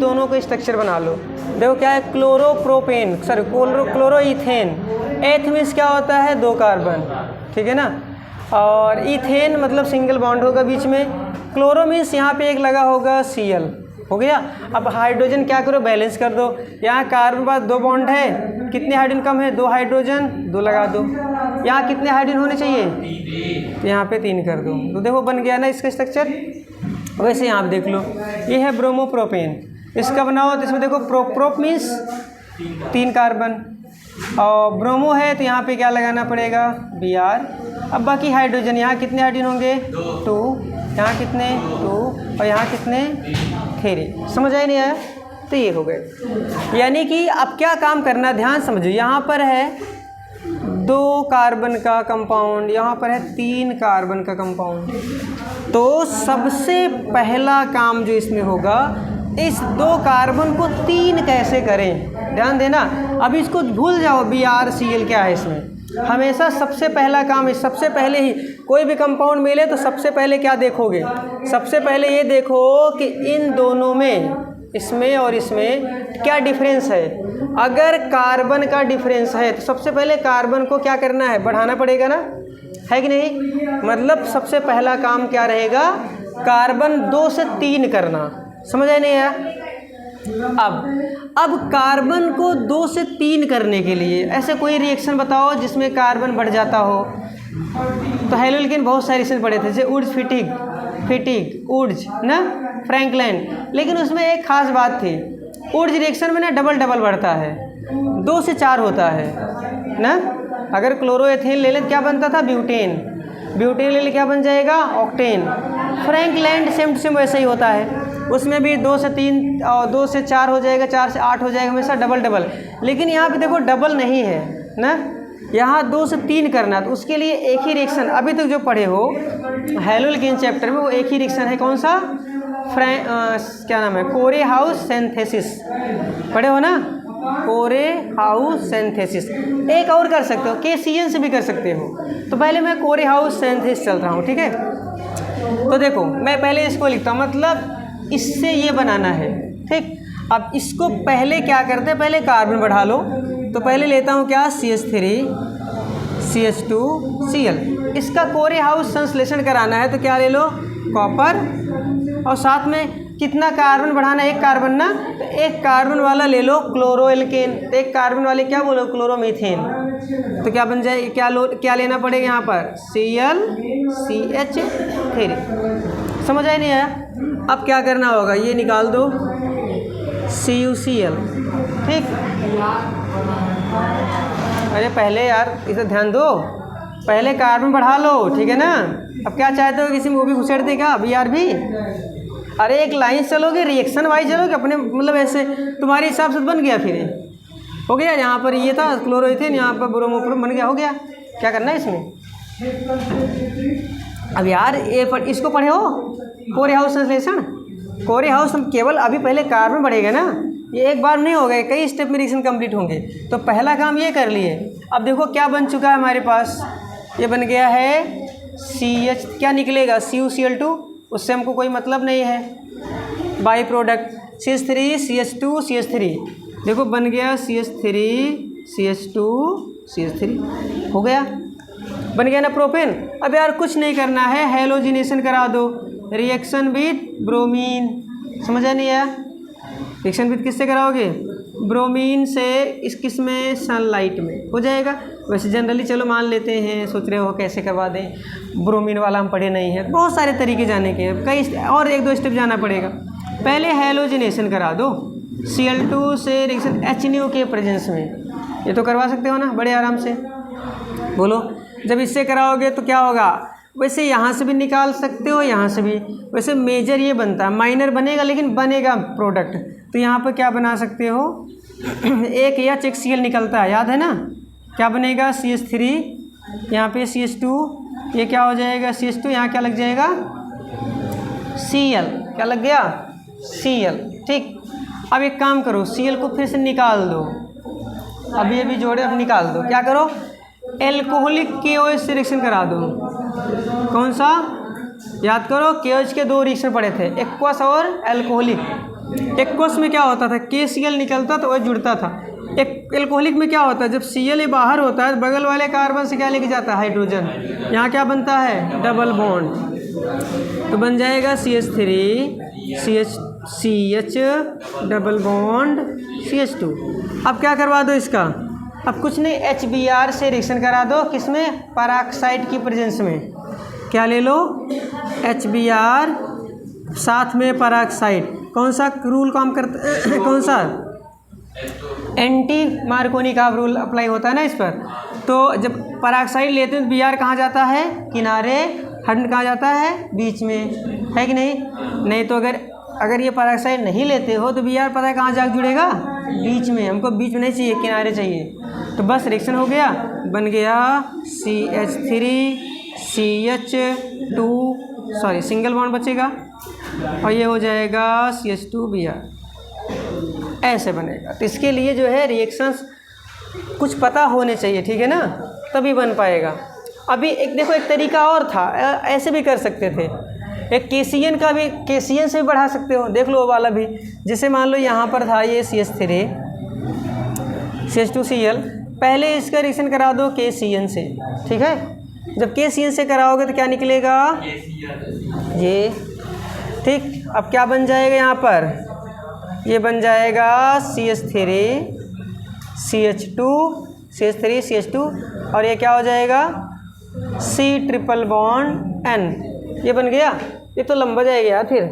दोनों को स्ट्रक्चर बना लो। देखो क्या है, क्लोरोप्रोपेन, सॉरी क्लोरोइथेन। एथ मीन्स क्या होता है, 2 कार्बन, ठीक है ना। और इथेन मतलब सिंगल बॉन्ड होगा बीच में। क्लोरो मीन्स यहाँ पे एक लगा होगा Cl, हो गया। अब हाइड्रोजन क्या करो, बैलेंस कर दो। यहाँ कार्बन बाद 2 बॉन्ड है, कितने हाइड्रोजन कम है, 2 हाइड्रोजन, 2 लगा दो। यहाँ कितने हाइड्रोजन होने चाहिए, तो यहाँ पे 3 कर दो। तो देखो बन गया ना इसका स्ट्रक्चर। वैसे यहाँ पे देख लो, ये है ब्रोमोप्रोपेन, इसका बनाओ तो इसमें देखो प्रोप मीन्स 3 कार्बन, और ब्रोमो है तो यहाँ पे क्या लगाना पड़ेगा, Br। अब बाकी हाइड्रोजन, यहाँ कितने हाइड्रोजन होंगे, 2, यहाँ कितने, 2, और यहाँ कितने, 3। समझ आया नहीं आया, तो ये हो गए। यानी कि अब क्या काम करना, ध्यान समझो। यहाँ पर है 2 कार्बन का कंपाउंड, यहाँ पर है 3 कार्बन का कंपाउंड। तो सबसे पहला काम जो इसमें होगा, इस 2 कार्बन को 3 कैसे करें, ध्यान देना। अब इसको भूल जाओ BrCl क्या है इसमें। हमेशा सबसे पहला काम है, सबसे पहले ही कोई भी कंपाउंड मिले तो सबसे पहले क्या देखोगे, सबसे पहले ये देखो कि इन दोनों में, इसमें और इसमें क्या डिफरेंस है। अगर कार्बन का डिफरेंस है तो सबसे पहले कार्बन को क्या करना है, बढ़ाना पड़ेगा ना, है कि नहीं। मतलब सबसे पहला काम क्या रहेगा, कार्बन 2 से 3 करना। समझ आया नहीं आया। अब कार्बन को 2 से 3 करने के लिए ऐसे कोई रिएक्शन बताओ जिसमें कार्बन बढ़ जाता हो। तो हेलोल्केन बहुत सारे रिएक्शन पड़े थे, जैसे उड्स फिटिग उड्स ना, फ्रैंकलिन। लेकिन उसमें एक खास बात थी, उड्स रिएक्शन में ना डबल बढ़ता है, 2 से 4 होता है ना। अगर क्लोरोएथेन ले लें क्या बनता था, ब्यूटेन ले ले क्या बन जाएगा, octane. Franklin same to same वैसे ही होता है, उसमें भी 2 से 3 और 2 से 4 हो जाएगा, 4 से 8 हो जाएगा, हमेशा डबल। लेकिन यहाँ पे देखो डबल नहीं है ना, यहाँ 2 से 3 करना। तो उसके लिए एक ही रिएक्शन अभी तक जो पढ़े हो हेलोल्केन चैप्टर में, वो एक ही रिएक्शन है, कौन सा, क्या नाम है, कोरेहाउस सिंथेसिस, पढ़े हो ना, कोरेहाउस सिंथेसिस। एक और कर सकते हो, KCN से भी कर सकते हो। तो पहले मैं कोरेहाउस सिंथेसिस चल रहा हूँ, ठीक है। तो देखो मैं पहले इसको लिखता हूँ, मतलब इससे ये बनाना है, ठीक। अब इसको पहले क्या करते हैं, पहले कार्बन बढ़ा लो। तो पहले लेता हूँ क्या, CH3 CH2Cl। इसका कोरेहाउस संश्लेषण कराना है तो क्या ले लो, कॉपर, और साथ में कितना कार्बन बढ़ाना है, 1 कार्बन ना, तो 1 कार्बन वाला ले लो क्लोरोएल्केन। तो 1 कार्बन वाले क्या बोलो, क्लोरोमीथेन। तो क्या बन जाए, क्या लेना पड़ेगा यहाँ पर, ClCH3। समझ आया नहीं आया। अब क्या करना होगा, ये निकाल दो, CuCl, ठीक। अरे पहले यार इसे ध्यान दो, पहले कार्बन बढ़ा लो, ठीक है ना। अब क्या चाहते हो, किसी में वो भी घुसेड़ देगा Br भी। अरे एक लाइन चलोगे, रिएक्शन वाइज चलोगे अपने, मतलब ऐसे तुम्हारे हिसाब से बन गया, फिर हो गया। यहाँ पर ये था क्लोरोइथेन, यहाँ पर ब्रोमोप्रोप बन गया, हो गया। क्या करना है इसमें, अब यार इसको पढ़े हो, कोरेहाउस संश्लेषण। कोरेहाउस हम केवल अभी पहले कार्बन बढ़ेगा ना, ये एक बार नहीं होगा, कई स्टेप में रिएक्शन कंप्लीट होंगे। तो पहला काम ये कर लिए। अब देखो क्या बन चुका है हमारे पास, ये बन गया है CH, क्या निकलेगा, CuCl2, उससे हमको कोई मतलब नहीं है। By product CH3 CH2 CH3, देखो बन गया CH3 CH2 CH3, हो गया, बन गया ना प्रोपेन। अब यार कुछ नहीं करना है, हेलोजिनेशन करा दो, रिएक्शन विद ब्रोमीन। समझ आ नहीं आया, रिएक्शन विद किससे कराओगे, ब्रोमीन से, इस किस में, सनलाइट में, हो जाएगा। वैसे जनरली चलो मान लेते हैं, सोच रहे हो कैसे करवा दें, ब्रोमीन वाला हम पढ़े नहीं है, बहुत सारे तरीके जाने के हैं, कई और 1-2 स्टेप जाना पड़ेगा। पहले हेलोजिनेशन करा दो, Cl2 से रिएक्शन HNO के प्रेजेंस में, ये तो करवा सकते हो ना बड़े आराम से। बोलो, जब इससे कराओगे तो क्या होगा, वैसे यहाँ से भी निकाल सकते हो, यहाँ से भी। वैसे मेजर ये बनता है, माइनर बनेगा लेकिन बनेगा प्रोडक्ट। तो यहाँ पर क्या बना सकते हो, एक HCl निकलता है, याद है ना, क्या बनेगा, CH3, यहाँ पे CH2, ये क्या हो जाएगा, CH2, यहाँ क्या लग जाएगा, Cl, क्या लग गया, Cl, ठीक। अब एक काम करो, Cl को फिर से निकाल दो, अभी अभी जोड़े, अब निकाल दो, क्या करो, एल्कोहलिक KOH से रिएक्शन करा दो। कौन सा, याद करो, KOH के 2 रिएक्शन पड़े थे, एक्वस और एल्कोहलिक। एक्वस में क्या होता था, KCl निकलता तो वह जुड़ता था। एक एल्कोहलिक में क्या होता है, जब Cl बाहर होता है बगल वाले कार्बन से क्या लेके जाता है, हाइड्रोजन। यहाँ क्या बनता है, डबल बॉन्ड, तो बन जाएगा CH3 CH double bond CH2। अब क्या करवा दो इसका, अब कुछ नहीं, HBr से रिएक्शन करा दो, किसमें, पेरोक्साइड की प्रेजेंस में। क्या ले लो, HBr साथ में पेरोक्साइड। कौन सा रूल काम करता है, कौन सा, एंटी मार्कोनी का रूल अप्लाई होता है ना इस पर। तो जब पेरोक्साइड लेते हैं तो Br कहाँ जाता है, किनारे, हाइड्रोजन कहाँ जाता है, बीच में, है कि नहीं। नहीं तो अगर ये पेरोक्साइड नहीं लेते हो तो Br पता है कहाँ जाकर जुड़ेगा, बीच में। हमको बीच में नहीं चाहिए, किनारे चाहिए। तो बस रिएक्शन हो गया, बन गया CH3 CH2, sorry single bond बचेगा, और ये हो जाएगा CH2Br, ऐसे बनेगा। तो इसके लिए जो है रिएक्शंस कुछ पता होने चाहिए, ठीक है ना, तभी बन पाएगा। अभी एक देखो, एक तरीका और था, ऐसे भी कर सकते थे। एक KCN का भी, KCN से भी बढ़ा सकते हो, देख लो वो वाला भी। जैसे मान लो यहाँ पर था ये CH3 CH2Cl, पहले इसका रिएक्शन करा दो KCN से, ठीक है। जब KCN से कराओगे तो क्या निकलेगा, ये, ठीक। अब क्या बन जाएगा यहाँ पर, ये बन जाएगा CH3 CH2, और ये क्या हो जाएगा, C ट्रिपल बॉन्ड N, ये बन गया। ये तो लंबा जाएगा यार फिर,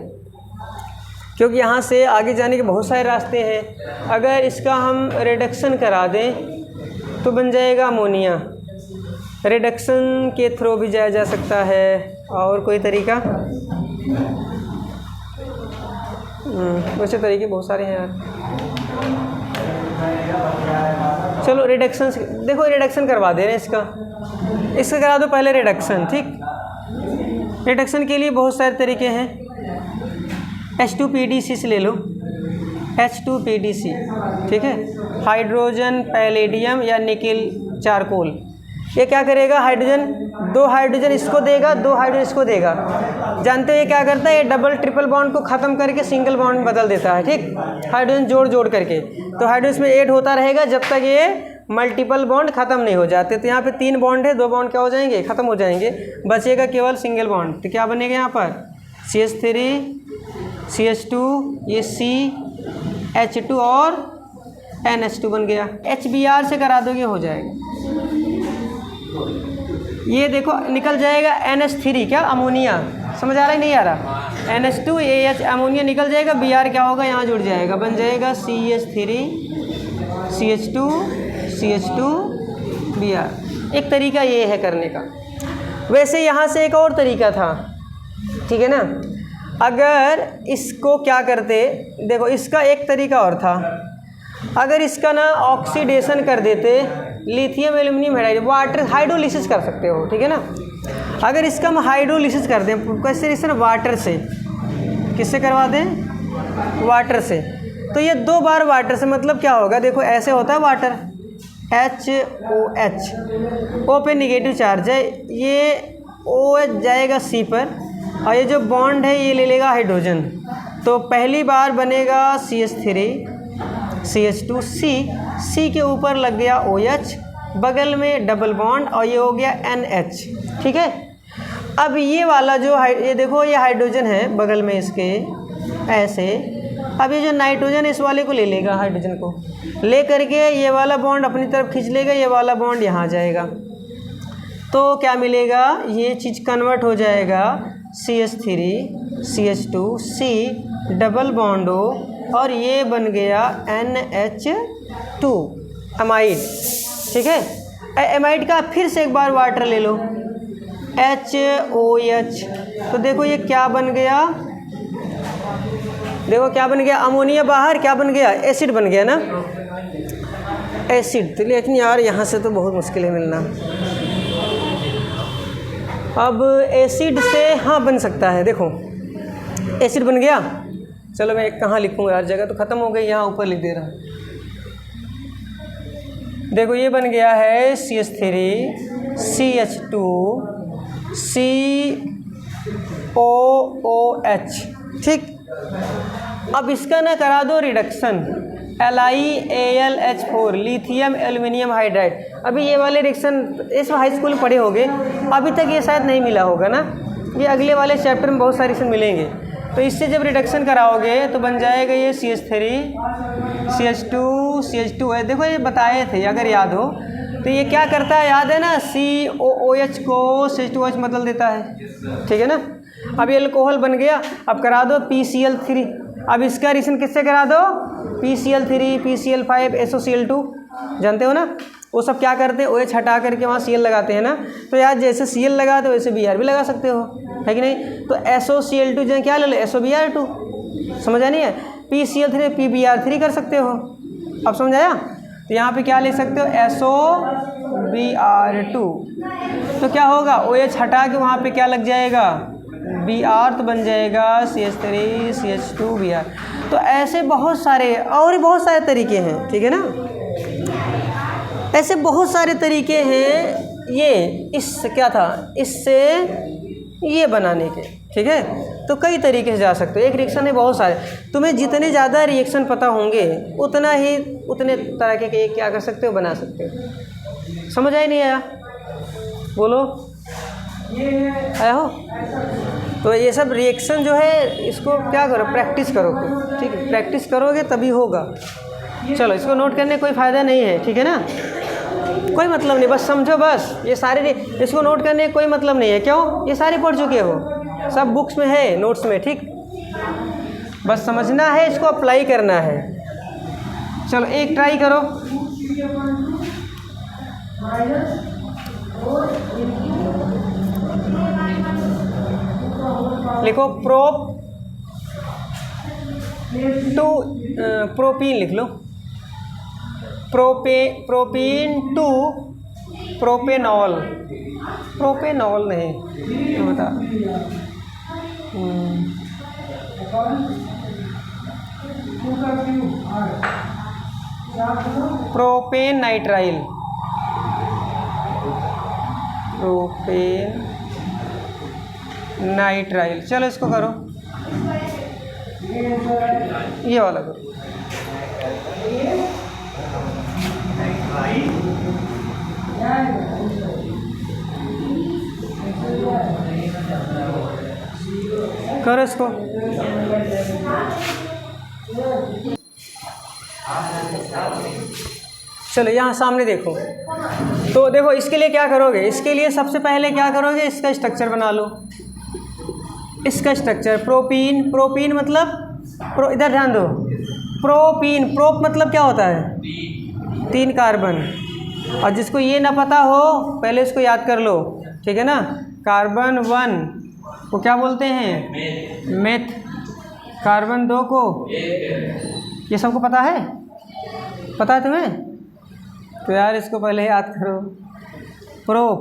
क्योंकि यहाँ से आगे जाने के बहुत सारे रास्ते हैं। अगर इसका हम रिडक्शन करा दें तो बन जाएगा अमोनिया। रिडक्शन के थ्रू भी जाया जा सकता है, और कोई तरीका, वैसे तरीके बहुत सारे हैं यार। चलो रिडक्शन, देखो रिडक्शन करवा दे रहे हैं इसका करा दो पहले रिडक्शन, ठीक। रिडक्शन के लिए बहुत सारे तरीके हैं। H2PDC से ले लो, H2PDC, ठीक है। हाइड्रोजन पैलेडियम या निकिल चारकोल, ये क्या करेगा, हाइड्रोजन, 2 हाइड्रोजन इसको देगा, 2 हाइड्रोजन इसको देगा। जानते हो ये क्या करता है, ये डबल ट्रिपल बॉन्ड को ख़त्म करके सिंगल बॉन्ड में बदल देता है, ठीक। हाइड्रोजन जोड़ करके, तो हाइड्रोजन इसमें ऐड होता रहेगा जब तक ये मल्टीपल बॉन्ड ख़त्म नहीं हो जाते। तो यहाँ पे 3 बॉन्ड है, 2 बॉन्ड क्या हो जाएंगे, ख़त्म हो जाएंगे, बचेगा केवल सिंगल बॉन्ड। तो क्या बनेगा यहाँ पर, CH3 CH2, ये CH2 और NH2 बन गया। HBr से करा दोगे हो जाएगा, ये देखो निकल जाएगा NH3, क्या, अमोनिया। समझ आ रहा है, नहीं आ रहा, NH2AH अमोनिया निकल जाएगा, Br क्या होगा, यहाँ जुड़ जाएगा, बन जाएगा CH3 CH2 CH2Br। एक तरीका ये है करने का। वैसे यहाँ से एक और तरीका था, ठीक है ना। अगर इसको क्या करते, देखो इसका एक तरीका और था, अगर इसका ना ऑक्सीडेशन कर देते, lithium aluminium hydride, water hydrolysis कर सकते हो, ठीक है ना। अगर इसका हम हाइड्रोलिसिस कर दें, कैसे रिएक्शन, वाटर से, किससे करवा दें, वाटर से। तो ये 2 बार वाटर से, मतलब क्या होगा, देखो ऐसे होता है वाटर, HOH, O पे निगेटिव चार्ज है, ये OH जाएगा C पर, और ये जो बॉन्ड है ये ले लेगा हाइड्रोजन। तो पहली बार बनेगा CH3 CH2 C के ऊपर लग गया OH, बगल में डबल बॉन्ड, और ये हो गया NH, ठीक है। अब ये वाला जो ये देखो, ये हाइड्रोजन है बगल में इसके, ऐसे। अब ये जो नाइट्रोजन इस वाले को ले लेगा, हाइड्रोजन को ले करके ये वाला बॉन्ड अपनी तरफ खींच लेगा, ये वाला बॉन्ड यहाँ जाएगा। तो क्या मिलेगा, ये चीज़ कन्वर्ट हो जाएगा CH3 CH2 C double bond O, और ये बन गया NH2 अमाइड, ठीक है। एमाइड का फिर से एक बार वाटर ले लो, HOH। तो देखो ये क्या बन गया, देखो क्या बन गया, अमोनिया बाहर, क्या बन गया, एसिड बन गया ना, एसिड। तो लेकिन यार यहाँ से तो बहुत मुश्किल है मिलना। अब एसिड से हाँ बन सकता है, देखो एसिड बन गया। चलो मैं कहाँ लिखूँगा यार, जगह तो ख़त्म हो गई, यहाँ ऊपर लिख दे रहा। देखो ये बन गया है CH3 CH2 COOH, ठीक। अब इसका ना करा दो reduction, LiAlH4 lithium aluminium hydride. अभी ये वाले रिएक्शन इस हाई स्कूल में पढ़े होंगे, अभी तक ये शायद नहीं मिला होगा ना, ये अगले वाले चैप्टर में बहुत सारे रिएक्शन मिलेंगे। तो इससे जब रिडक्शन कराओगे तो बन जाएगा ये CH3 CH2 है। देखो ये बताए थे अगर याद हो तो, ये क्या करता है याद है ना, COOH को CH2OH बदल देता है, ठीक है ना। अब ये अल्कोहल बन गया, अब करा दो PCl3। अब इसका रिएक्शन किससे करा दो, PCl3 PCl5 SOCl2, जानते हो ना। वो सब क्या करते हैं, OH हटा करके वहाँ Cl लगाते हैं ना। तो यार जैसे Cl लगाते हो वैसे Br भी लगा सकते हो, है कि नहीं। तो SOCl2 जो क्या ले लो, SOBr2, समझ नहीं है। PCl3 PBr3 कर सकते हो, अब समझ आया। तो यहाँ पे क्या लिख सकते हो, SOBr2। तो क्या होगा, OH हटा के वहाँ पे क्या लग जाएगा, Br, तो बन जाएगा CH3 CH2 Br। तो ऐसे बहुत सारे और बहुत सारे तरीके हैं, ठीक है ना। ऐसे बहुत सारे तरीके हैं ये इस क्या था, इससे ये बनाने के, ठीक है। तो कई तरीके से जा सकते हो, एक रिएक्शन है बहुत सारे। तुम्हें जितने ज़्यादा रिएक्शन पता होंगे उतने तरह के क्या कर सकते हो, बना सकते हो। समझ आया नहीं आया, बोलो आया हो। तो ये सब रिएक्शन जो है इसको क्या करो, प्रैक्टिस करो, ठीक है। प्रैक्टिस करोगे तभी होगा। चलो इसको नोट करने कोई फ़ायदा नहीं है, ठीक है ना, कोई मतलब नहीं, बस समझो बस। ये सारे इसको नोट करने कोई मतलब नहीं है, क्यों, ये सारे पढ़ चुके हो, सब बुक्स में है, नोट्स में, ठीक। बस समझना है, इसको अप्लाई करना है। चलो एक ट्राई करो, लिखो प्रोपीन लिख लो, प्रोपीन टू प्रोपेनॉल, प्रोपेनॉल नहीं तो बता, प्रोपेन नाइट्राइल, प्रोपेन नाइट्राइल। चलो इसको करो, ये वाला करो। करो इसको। चलो यहाँ सामने देखो, तो देखो इसके लिए क्या करोगे, इसके लिए सबसे पहले क्या करोगे, इसका स्ट्रक्चर बना लो। इसका स्ट्रक्चर प्रोपीन मतलब इधर ध्यान दो, प्रोप मतलब क्या होता है, 3 कार्बन। और जिसको ये ना पता हो पहले इसको याद कर लो, ठीक है ना। कार्बन 1 को क्या बोलते हैं, मेथ। कार्बन 2 को, ये सबको पता है तुम्हें, तो यार इसको पहले याद करो, प्रोप।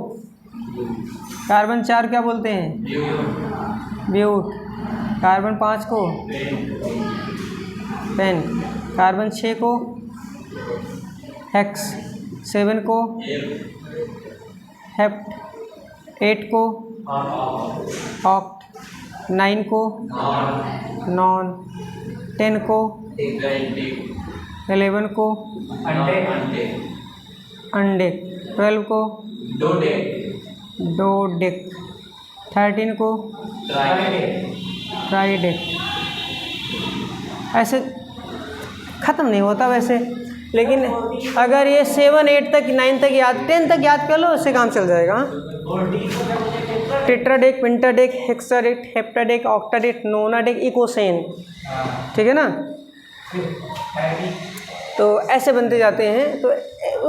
कार्बन 4 क्या बोलते हैं, ब्यूट। कार्बन 5 को पेन। कार्बन 6 को हेक्स। 7 को हेप्ट। 8 को ऑक्ट। 9 को नॉन। 10 को 11 को अंडे। 12 को डोडेक। 13 को ट्राइडेक। ऐसे ख़त्म नहीं होता वैसे, लेकिन अगर ये 7 8 तक 9 तक याद 10 तक याद कर लो, उससे काम चल जाएगा। टेट्राडेक, पेंटाडेक, हेक्साडेक, हेप्टाडेक, ऑक्टाडेक, नोनाडेक, इकोसेन, ठीक है ना। तो ऐसे बनते जाते हैं, तो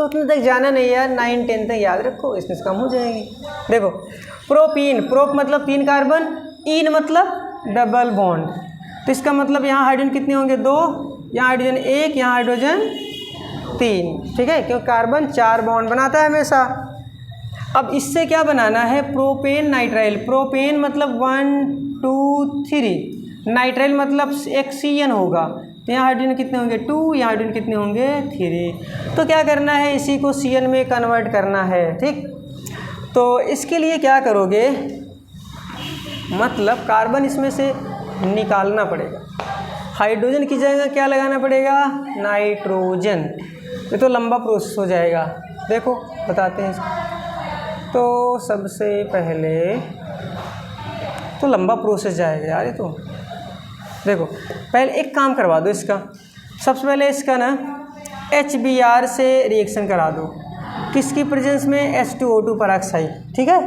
उतने तक जाना नहीं यार, 9 10 तक याद रखो, इसमें से काम हो जाएगी। देखो प्रोप मतलब 3 कार्बन, इन मतलब डबल बॉन्ड। तो इसका मतलब यहाँ हाइड्रोजन कितने होंगे, 2, यहाँ हाइड्रोजन 1, यहाँ हाइड्रोजन 3, ठीक है, क्योंकि कार्बन 4 बॉन्ड बनाता है हमेशा। अब इससे क्या बनाना है, प्रोपेन नाइट्राइल। प्रोपेन मतलब 1 2 3, नाइट्राइल मतलब एक CN होगा, तो यहाँ हाइड्रोजन कितने होंगे, 2, यहाँ हाइड्रोजन कितने होंगे, 3। तो क्या करना है, इसी को CN में कन्वर्ट करना है, ठीक। तो इसके लिए क्या करोगे, मतलब कार्बन इसमें से निकालना पड़ेगा। हाइड्रोजन की जगह क्या लगाना पड़ेगा, नाइट्रोजन। ये तो लंबा प्रोसेस हो जाएगा, देखो बताते हैं इसको। तो सबसे पहले तो लंबा प्रोसेस जाएगा यार ये तो। देखो पहले एक काम करवा दो इसका, सबसे पहले इसका ना HBr से रिएक्शन करा दो, किसकी प्रेजेंस में, H2O2 पेरोक्साइड, ठीक है।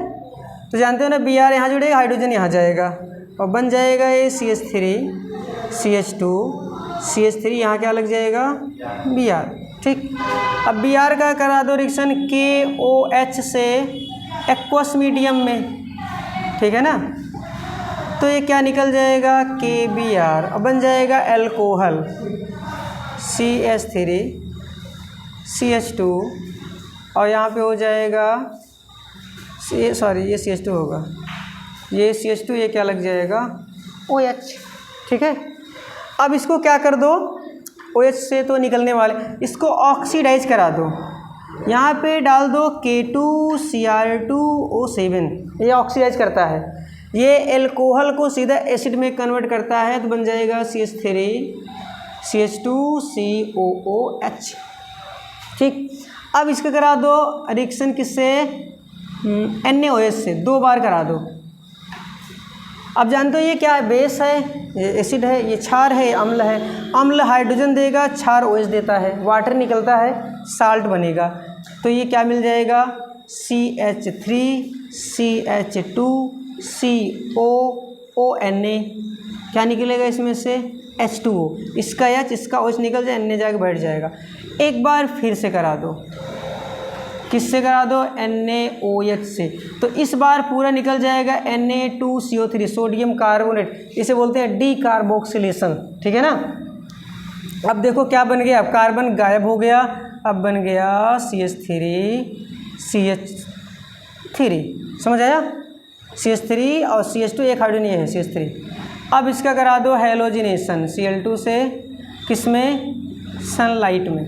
तो जानते हो ना Br यहाँ जुड़ेगा, हाइड्रोजन यहाँ जाएगा और बन जाएगा ये CH3 CH2 CH3, यहाँ क्या लग जाएगा, Br, ठीक। अब Br का करा दो रिएक्शन KOH से एक्वस मीडियम में, ठीक है ना। तो ये क्या निकल जाएगा, KBr, अब बन जाएगा एल्कोहल CH3 CH2 और यहाँ पे हो जाएगा ये CH2 होगा, ये CH2, ये क्या लग जाएगा, OH, ठीक है। अब इसको क्या कर दो, OH से तो निकलने वाले, इसको ऑक्सीडाइज करा दो, यहाँ पे डाल दो K2Cr2O7, ये ऑक्सीडाइज करता है, ये एल्कोहल को सीधा एसिड में कन्वर्ट करता है, तो बन जाएगा CH3 CH2COOH, ठीक। अब इसका करा दो रिएक्शन किससे, NaOH से, 2 बार करा दो। अब जानते हो ये क्या है, बेस है, ये एसिड है, ये क्षार है, ये अम्ल है। अम्ल हाइड्रोजन देगा, क्षार OH देता है, वाटर निकलता है, साल्ट बनेगा। तो ये क्या मिल जाएगा, CH3 CH2 COONA, क्या निकलेगा इसमें से, H2O, इसका H इसका OH निकल जाए, Na जाके बैठ जाएगा। एक बार फिर से करा दो, किससे करा दो, NaOH से। तो इस बार पूरा निकल जाएगा Na2CO3, सोडियम कार्बोनेट, इसे बोलते हैं डीकार्बोक्सिलेशन, ठीक है ना। अब देखो क्या बन गया, अब कार्बन गायब हो गया, अब बन गया CH3 CH3, समझ आया, CH3 और CH2, एक हाइड्रोजन ये है CH3। अब इसका करा दो हेलोजिनेशन Cl2 से, किसमें, सनलाइट में,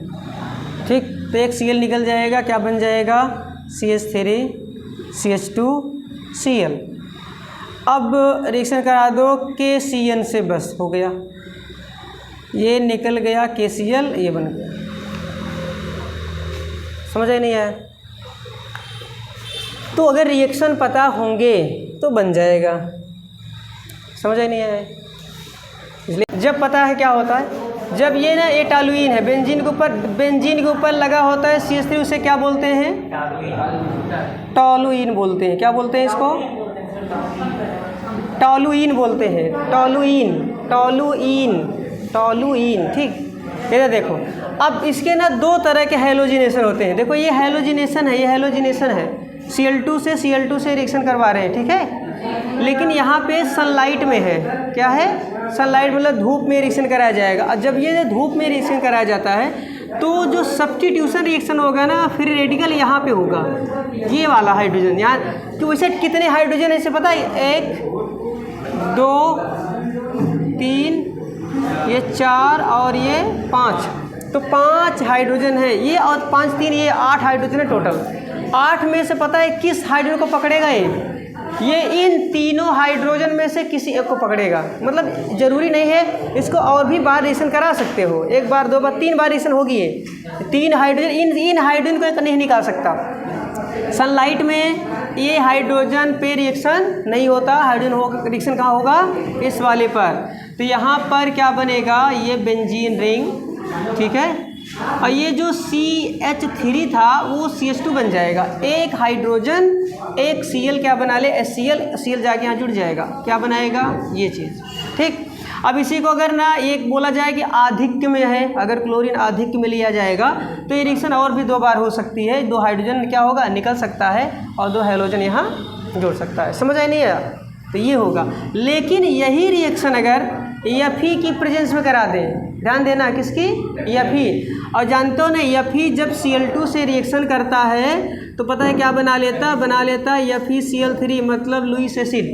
ठीक। तो एक Cl निकल जाएगा, क्या बन जाएगा, CH3 CH2 Cl। अब रिएक्शन करा दो KCN से, बस हो गया, ये निकल गया KCl, ये बन गया, समझ आई नहीं आया। तो अगर रिएक्शन पता होंगे तो बन जाएगा, समझ आई नहीं आया। इसलिए जब पता है क्या होता है, जब ये ना ये टॉलुइन है, बेंजीन के ऊपर लगा होता है CH3, उसे क्या बोलते हैं, टॉलुइन बोलते हैं। क्या बोलते हैं इसको, टॉलुइन बोलते हैं, टॉलुइन, ठीक। ये देखो अब इसके ना 2 तरह के हेलोजिनेशन होते हैं। देखो ये हेलोजिनेशन है, ये हेलोजिनेशन है, Cl2 से रिएक्शन करवा रहे हैं, ठीक है। लेकिन यहाँ पे सनलाइट में है, क्या है, सनलाइट मतलब धूप में रिएक्शन कराया जाएगा। और जब ये धूप में रिएक्शन कराया जाता है तो जो सब्स्टिट्यूशन रिएक्शन होगा ना, फिर रेडिकल यहाँ पे होगा, ये वाला हाइड्रोजन यहाँ। तो वैसे कितने हाइड्रोजन है इसे पता है, 1 2 3, ये 4 और ये 5, तो 5 हाइड्रोजन है ये, और 5 3 ये 8 हाइड्रोजन है टोटल। 8 में से पता है किस हाइड्रोजन को पकड़ेगा, ये इन तीनों हाइड्रोजन में से किसी एक को पकड़ेगा। मतलब ज़रूरी नहीं है, इसको और भी बार रिएक्शन करा सकते हो, 1 बार 2 बार 3 बार रिएक्शन होगी। ये 3 हाइड्रोजन, इन हाइड्रोजन को नहीं निकाल सकता। सनलाइट में ये हाइड्रोजन पे रिएक्शन नहीं होता, हाइड्रोजन रिएक्शन कहाँ होगा, इस वाले पर। तो यहाँ पर क्या बनेगा, ये बेंजीन रिंग, ठीक है। और ये जो CH3 था वो CH2 बन जाएगा, एक हाइड्रोजन एक Cl क्या बना ले, HCl जाके यहाँ जुड़ जाएगा, क्या बनाएगा, ये चीज़, ठीक। अब इसी को अगर ना एक बोला जाए कि आधिक्य में है, अगर क्लोरीन आधिक्य में लिया जाएगा तो ये रिएक्शन और भी 2 बार हो सकती है, 2 हाइड्रोजन क्या होगा, निकल सकता है और 2 हेलोजन यहाँ जुड़ सकता है। समझ आई नहीं आया, तो ये होगा। लेकिन यही रिएक्शन अगर Fe की प्रेजेंस में करा दें, ध्यान देना, किसकी, Fe। और जानते हो ना Fe जब Cl2 से रिएक्शन करता है तो पता है क्या बना लेता FeCl3, मतलब लुईस एसिड।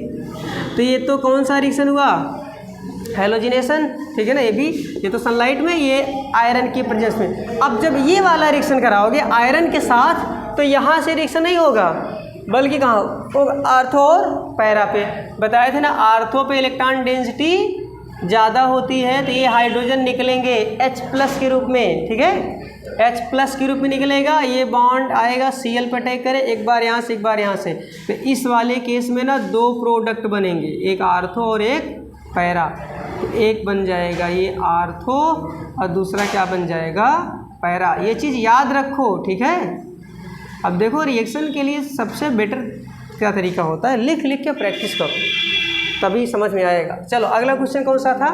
तो ये तो कौन सा रिएक्शन हुआ, हेलोजिनेशन, ठीक है ना। ये भी, ये तो सनलाइट में, ये आयरन की प्रेजेंस में। अब जब ये वाला रिएक्शन कराओगे आयरन के साथ, तो यहाँ से रिएक्शन नहीं होगा, बल्कि कहाँ, आर्थो और पैरा पे। बताए थे ना, आर्थो पे इलेक्ट्रॉन डेंसिटी ज़्यादा होती है तो ये हाइड्रोजन निकलेंगे H+ के रूप में, ठीक है, H+ के रूप में निकलेगा। ये बॉन्ड आएगा Cl पर अटैक करे, एक बार यहाँ से एक बार यहाँ से, तो इस वाले केस में ना 2 प्रोडक्ट बनेंगे, एक आर्थो और एक पैरा। तो एक बन जाएगा ये आर्थो और दूसरा क्या बन जाएगा, पैरा। ये चीज़ याद रखो, ठीक है। अब देखो रिएक्शन के लिए सबसे बेटर क्या तरीका होता है, लिख लिख के प्रैक्टिस करो, तभी समझ में आएगा। चलो अगला क्वेश्चन कौन सा था?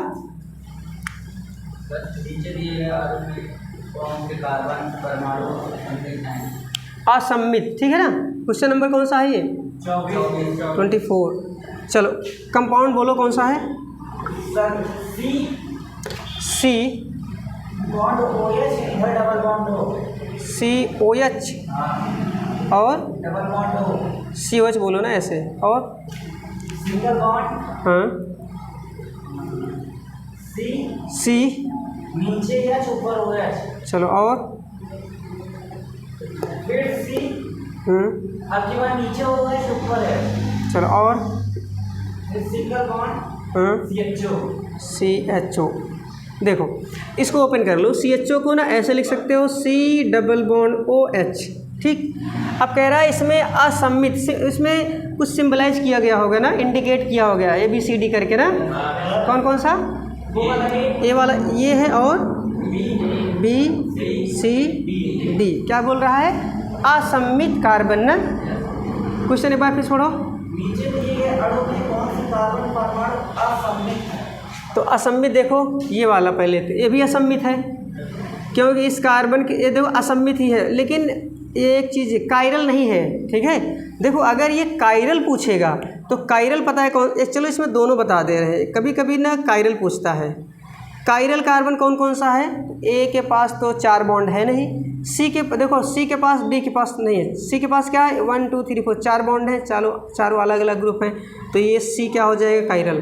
असम्मित, ठीक है ना। क्वेश्चन नंबर कौन सा है ये? 24। चलो कंपाउंड बोलो कौन सा है? सी COH और COH बोलो ना ऐसे, और सिंगल बॉन्ड, हाँ C नीचे या ऊपर OH, चलो और फिर C, आपके पास नीचे OH ऊपर है, चलो और सिंगल बॉन्ड CHO। देखो इसको ओपन कर लो, CHO को ना ऐसे लिख सकते हो C∬OH, ठीक। अब कह रहा है इसमें असम्मित, इसमें कुछ सिंबलाइज किया गया होगा ना, इंडिकेट किया हो गया ABCD करके ना। कौन कौन सा? ए वाला ये है, और BCD क्या बोल रहा है? असम्मित कार्बन ना। क्वेश्चन एक बार फिर छोड़ो। नीचे दिए गए अणु में कौन सी कार्बन परमाणु असम्मित है? तो असम्मित देखो ये वाला पहले, तो ये भी असम्मित है क्योंकि इस कार्बन के, ये देखो असम्मित ही है, लेकिन ये एक चीज़ कायरल नहीं है, ठीक है। देखो अगर ये कायरल पूछेगा तो कायरल पता है कौन, चलो इसमें दोनों बता दे रहे हैं, कभी कभी ना कायरल पूछता है। कायरल कार्बन कौन कौन सा है? ए के पास तो 4 बॉन्ड है नहीं, सी के देखो सी के पास, डी के पास नहीं है, सी के पास क्या है 1 2 3 4 4 बॉन्ड है, चारों अलग अलग ग्रुप हैं, तो ये सी क्या हो जाएगा? कायरल।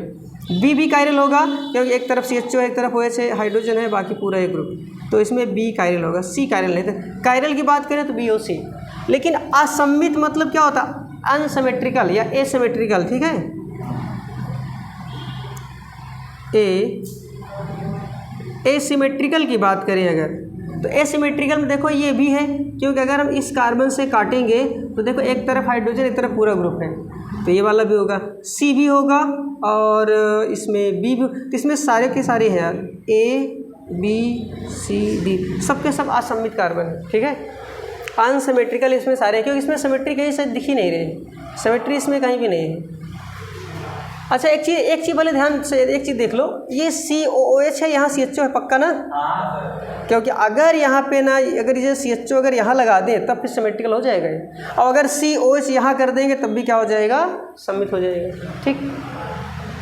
बी भी कायरल होगा क्योंकि एक तरफ CHO एक तरफ OH है, हाइड्रोजन है, बाकी पूरा एक ग्रुप, तो इसमें बी कायरल होगा, सी कायरल नहीं। तो कायरल की बात करें तो BOC। लेकिन असम्मित मतलब क्या होता? अनसिमेट्रिकल या एसिमेट्रिकल, ठीक है। एसिमेट्रिकल की बात करें अगर, तो एसिमेट्रिकल में देखो ये भी है, क्योंकि अगर हम इस कार्बन से काटेंगे तो देखो एक तरफ हाइड्रोजन एक तरफ पूरा ग्रुप है, तो ये वाला भी होगा, सी भी होगा, और इसमें बी भी, तो इसमें सारे के सारे हैं यार, ABCD सबके सब असम्मित कार्बन है, ठीक है। अनसिमेट्रिकल इसमें सारे हैं, क्योंकि इसमें सिमेट्री कहीं से दिख ही नहीं रही, सिमेट्री इसमें कहीं भी नहीं है। अच्छा एक चीज़ पहले ध्यान से एक चीज़ देख लो, ये COOH है, यहाँ CHO है पक्का ना, क्योंकि अगर यहाँ पे ना, अगर ये CHO अगर यहाँ लगा दें तब फिर सिमेट्रिकल हो जाएगा ये, और अगर COH यहाँ कर देंगे तब भी क्या हो जाएगा? सम्मित हो जाएगा, ठीक।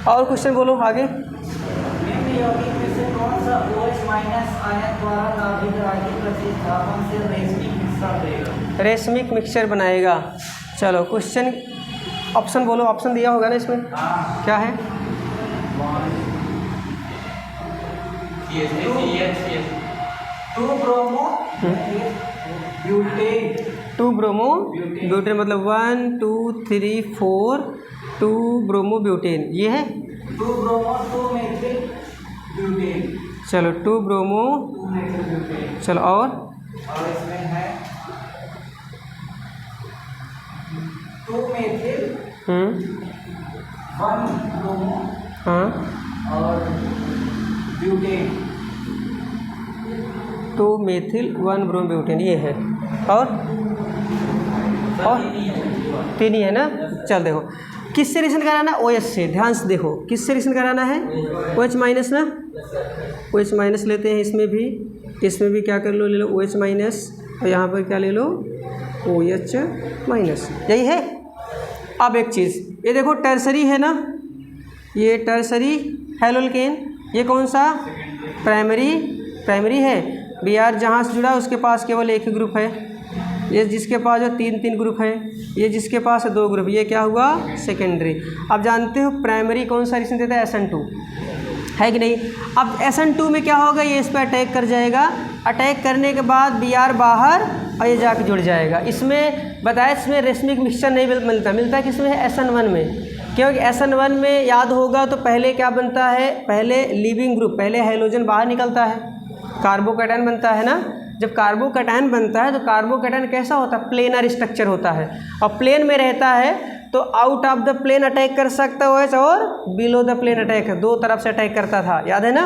और क्वेश्चन बोलो आगे। निम्न यौगिक में से कौन सा OH- आयन द्वारा नाभिक राज्य प्रतिस्थापन से रेशमिक मिश्रण देगा? रेशमिक मिक्सचर बनाएगा। चलो क्वेश्चन ऑप्शन बोलो, ऑप्शन दिया होगा ना इसमें, क्या है? 2 ब्रोमो ब्यूटेन, 2 ब्रोमो ब्यूटेन मतलब 1 2 3 4 2 ब्रोमो ब्यूटेन, ये है 2 ब्रोमो 2 मेथिल ब्यूटेन। चलो 2 ब्रोमो, 2 मेथिल ब्यूटेन। चलो और इसमें है 2 मेथिल 1 ब्रोमो हाँ और ब्यूटेन, 2 मेथिल 1 ब्रोमो ब्यूटेन, ये है, और 3 ही है ना। चल देखो किससे रिएक्शन कराना? OH से। ध्यान से देखो किससे रिएक्शन कराना है? OH माइनस ना, OH माइनस लेते हैं, इसमें भी क्या कर लो, ले लो OH माइनस, और यहाँ पर क्या ले लो OH माइनस, यही है। अब एक चीज़ ये देखो टर्सरी है ना, ये टर्सरी हेलोल्केन, ये कौन सा? प्राइमरी है। Br जहाँ से जुड़ा उसके पास केवल एक ही ग्रुप है, ये जिसके पास जो 3 ग्रुप है, ये जिसके पास है 2 ग्रुप, ये क्या हुआ? सेकेंडरी। अब जानते हो प्राइमरी कौन सा रिएक्शन देता है? SN2 है कि नहीं। अब SN2 में क्या होगा? ये इस पर अटैक कर जाएगा, अटैक करने के बाद Br बाहर और ये जाके जुड़ जाएगा। इसमें बताया इसमें रेशमिक मिक्सचर नहीं मिलता, मिलता किसमें है? SN1 में। क्योंकि SN1 में याद होगा तो पहले क्या बनता है, पहले लीविंग ग्रुप, पहले हाइड्रोजन बाहर निकलता है, कार्बोकैटायन बनता है ना। जब कार्बोकैटायन बनता है तो कार्बोकैटायन कैसा होता है, प्लेनर स्ट्रक्चर होता है, और प्लेन में रहता है तो out of the plane attack कर सकता है और बिलो द प्लेन अटैक, दो तरफ से अटैक करता था, याद है ना।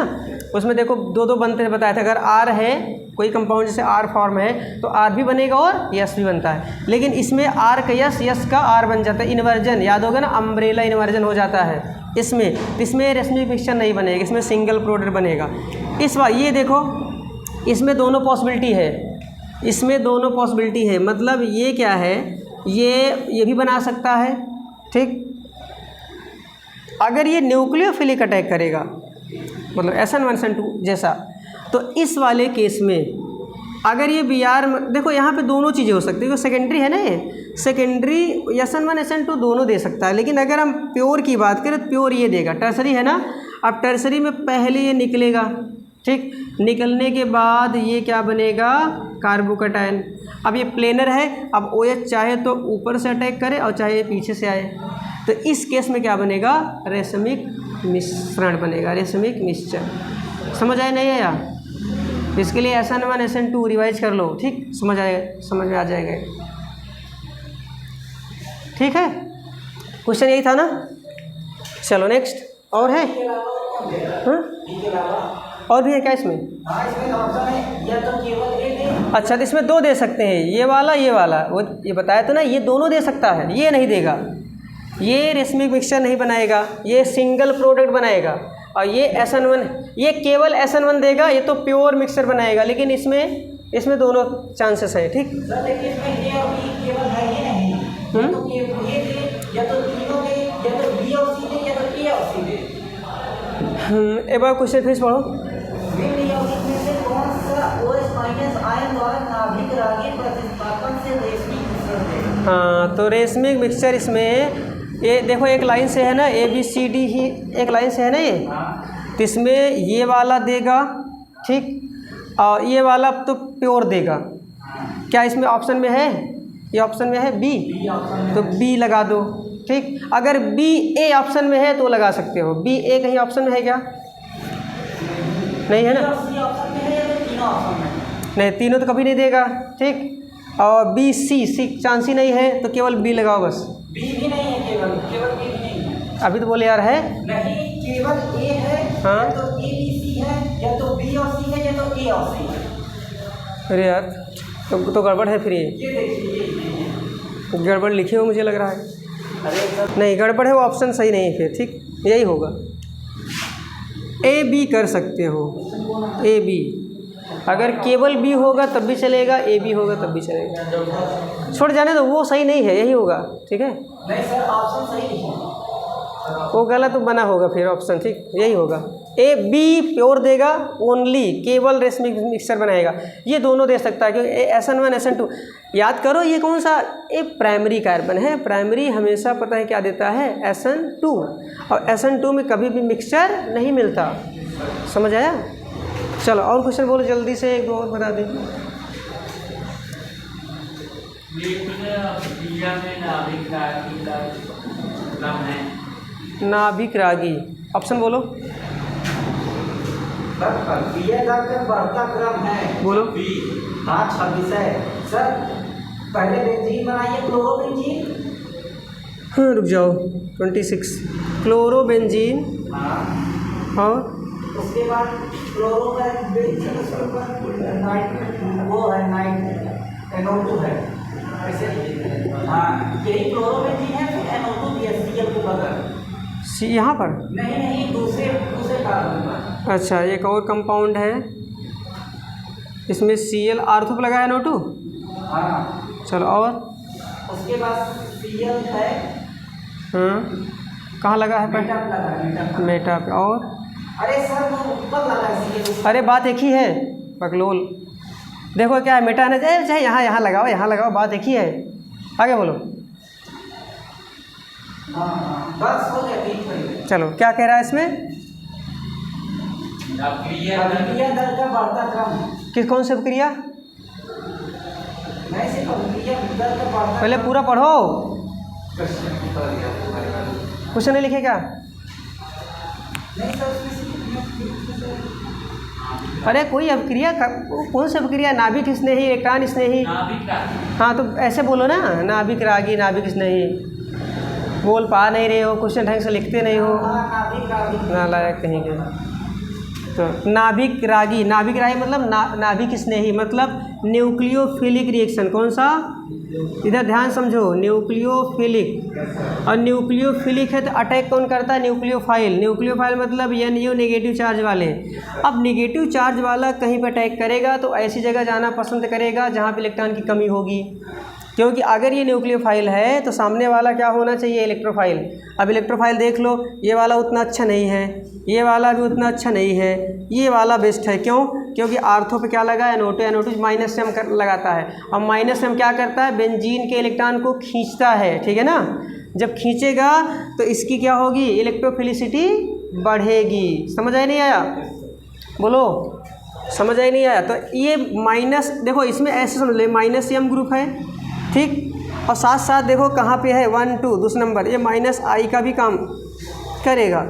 उसमें देखो दो दो बनते हैं, बताया था। अगर R है कोई कंपाउंड जैसे R फॉर्म है तो R भी बनेगा और S भी बनता है, लेकिन इसमें R का S का R बन जाता है, इन्वर्जन, याद होगा ना, अम्ब्रेला इन्वर्जन हो जाता है इसमें रेशमिक मिक्सचर नहीं बनेगा, इसमें सिंगल प्रोडक्ट बनेगा। इस बार ये देखो, इसमें दोनों पॉसिबिलिटी है, इसमें दोनों पॉसिबिलिटी है, मतलब ये क्या है, ये भी बना सकता है, ठीक। अगर ये न्यूक्लियोफिलिक अटैक करेगा, मतलब SN1 SN2 जैसा, तो इस वाले केस में अगर ये Br, देखो यहाँ पे दोनों चीज़ें हो सकती है, सेकेंडरी है ना, ये सेकेंडरी SN1 SN2 दोनों दे सकता है, लेकिन अगर हम प्योर की बात करें तो प्योर ये देगा, टर्सरी है ना। अब टर्सरी में पहले ये निकलेगा, ठीक, निकलने के बाद ये क्या बनेगा, कार्बोकैटायन। अब ये प्लेनर है, अब OH चाहे तो ऊपर से अटैक करे और चाहे पीछे से आए, तो इस केस में क्या बनेगा, रेशमिक मिश्रण बनेगा, रेशमिक मिक्सचर। समझ आया नहीं आया? इसके लिए SN1 SN2 रिवाइज कर लो, ठीक, समझ में आ जाएगा, ठीक है। क्वेश्चन यही था ना। चलो नेक्स्ट, और है, हाँ? और भी है क्या इसमें? अच्छा, तो इसमें दो दे सकते हैं, ये वाला वो ये बताया तो ना, ये दोनों दे सकता है, ये नहीं देगा, ये रेशमिक मिक्सचर नहीं बनाएगा, ये सिंगल प्रोडक्ट बनाएगा, और ये SN1, ये केवल SN1 देगा, ये तो प्योर मिक्सचर बनाएगा, लेकिन इसमें दोनों चांसेस है, ठीक। एक बार क्वेश्चन फिर पढ़ो। हाँ, तो रेशमिक मिक्सचर इसमें ये देखो एक लाइन से है ना, ABCD ही एक लाइन से है ना ये, तो इसमें ये वाला देगा, ठीक, और ये वाला तो प्योर देगा। क्या इसमें ऑप्शन में है, ये ऑप्शन में है B, तो B लगा दो, ठीक। अगर B A ऑप्शन में है तो लगा सकते हो, B A कहीं ऑप्शन में है क्या, नहीं है ना, नहीं, तीनों तो कभी नहीं देगा, ठीक। और B C चांस ही नहीं है, तो केवल B लगाओ बस। B भी नहीं है, केवल B भी नहीं है, अभी तो बोले यार है नहीं, केवल A है, हाँ, या तो A B C है, या तो B और C है, या तो A और C है। अरे यार तो गड़बड़ है फिर, ये देखिए, गड़बड़ लिखी हो मुझे लग रहा है। अरे नहीं, गड़बड़ है, वो ऑप्शन सही नहीं है फिर, ठीक, यही होगा। A B कर सकते हो, A B, अगर केवल B होगा तब भी चलेगा, A B होगा तब भी चलेगा, छोड़ जाने दो, वो सही नहीं है, यही होगा, ठीक है। नहीं सर, ऑप्शन सही नहीं है, वो गलत तो बना होगा फिर ऑप्शन, ठीक, यही होगा। A B प्योर देगा, ओनली केवल रेशमिक मिक्सचर बनाएगा, ये दोनों दे सकता है, क्योंकि SN1 SN2 याद करो, ये कौन सा, ये प्राइमरी कार्बन है, प्राइमरी हमेशा पता है क्या देता है, SN2, और SN2 में कभी भी मिक्सचर नहीं मिलता, समझ आया। चलो और क्वेश्चन बोलो जल्दी से, एक दो और बता दें। नाभिक रागी, ऑप्शन बोलो, बढ़ता क्रम है, बोलो। हाँ 26 है सर। पहले बेंजीन बनाइए, क्लोरोबेंजीन, हाँ रुक जाओ, 26 क्लोरोबेंजीन, हाँ, और उसके बाद क्लोरोबेंजीन, उसके ऊपर नाइट, वो है नाइट, NO2 है, ऐसे, हाँ यही क्लोरोबेंजीन है, फिर NO2 BSCl को बदल सी यहाँ पर, नहीं दूसरे कार्बन पर। अच्छा, एक और कंपाउंड है, इसमें Cl आर्थो लगा है NO2, हाँ, चलो, और उसके बाद Cl है, हाँ, कहाँ लगा है मेटा पे लगा है, मेटा पे, और अरे सर वो ऊपर लगा है Cl, अरे बात एक ही है बकलोल, देखो क्या है, मेटा ना चाहे यहाँ लगाओ, बात एक ही है, आगे बोलो। हाँ, बस हो गया, ठीक है। चलो, क्या कह रहा है इसमें, अभिक्रिया दर का बढ़ता क्रम, कौन सी क्रिया, नहीं सिर्फ अभिक्रिया दर का बढ़ता, पहले पूरा पढ़ो। क्वेश्चन नहीं लिखेगा? नहीं सर, उसमें अरे कोई अभिक्रिया कौन सी अभिक्रिया? नाभिक स्नेही, इलेक्ट्रॉन स्नेही। हाँ तो ऐसे बोलो ना, नाभिक रागी, नाभिक स्नेही। बोल पा नहीं रहे हो, क्वेश्चन ढंग से लिखते नहीं हो, नालायक कहीं के। तो नाभिक रागी, नाभिक रागी मतलब नाभिक स्नेही मतलब न्यूक्लियोफिलिक रिएक्शन। कौन सा? इधर ध्यान समझो, न्यूक्लियोफिलिक। और न्यूक्लियोफिलिक है तो अटैक कौन करता है? न्यूक्लियोफाइल। न्यूक्लियोफाइल मतलब NU नेगेटिव चार्ज वाले। अब नेगेटिव चार्ज वाला कहीं पर अटैक करेगा तो ऐसी जगह जाना पसंद करेगा जहाँ पे इलेक्ट्रॉन की कमी होगी, क्योंकि अगर ये न्यूक्लियोफाइल है तो सामने वाला क्या होना चाहिए? इलेक्ट्रोफाइल। अब इलेक्ट्रोफाइल देख लो, ये वाला उतना अच्छा नहीं है, ये वाला भी उतना अच्छा नहीं है, ये वाला बेस्ट है। क्यों? क्योंकि आर्थो पे क्या लगा है? NO2 माइनस से हम लगाता है। और माइनस से हम क्या करता है? बेंजीन के इलेक्ट्रॉन को खींचता है, ठीक है ना। जब खींचेगा तो इसकी क्या होगी? इलेक्ट्रोफिलिसिटी बढ़ेगी। समझ आया नहीं आया? बोलो, समझ आया नहीं आया? तो ये माइनस देखो, इसमें ऐसे समझ लो, माइनस M ग्रुप है, ठीक। और साथ साथ देखो कहाँ पे है? 1 2 दूसरा नंबर, ये -I का भी काम करेगा।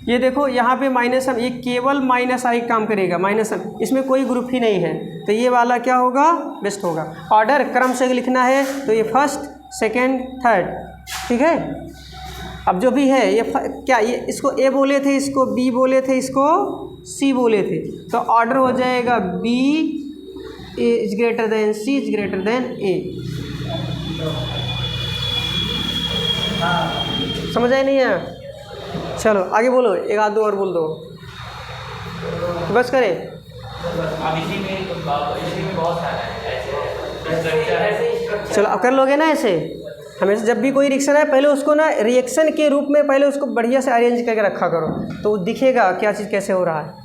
ये देखो यहाँ पे -M, ये केवल -I काम करेगा, -M, इसमें कोई ग्रुप ही नहीं है। तो ये वाला क्या होगा? बेस्ट होगा। ऑर्डर क्रम से लिखना है तो ये फर्स्ट, सेकेंड, थर्ड, ठीक है। अब जो भी है ये क्या, ये इसको A बोले थे, इसको B बोले थे, इसको C बोले थे, तो ऑर्डर हो जाएगा B is greater than C is greater than A। समझ आया नहीं है? चलो आगे बोलो, एक आध दो और बोल दो, बस करें। अब इसी में बहुत सारा है। चलो अब कर लोगे ना ऐसे। हमेशा जब भी कोई रिएक्शन है पहले उसको ना रिएक्शन के रूप में पहले उसको बढ़िया से अरेंज करके रखा करो, तो दिखेगा क्या चीज़ कैसे हो रहा है।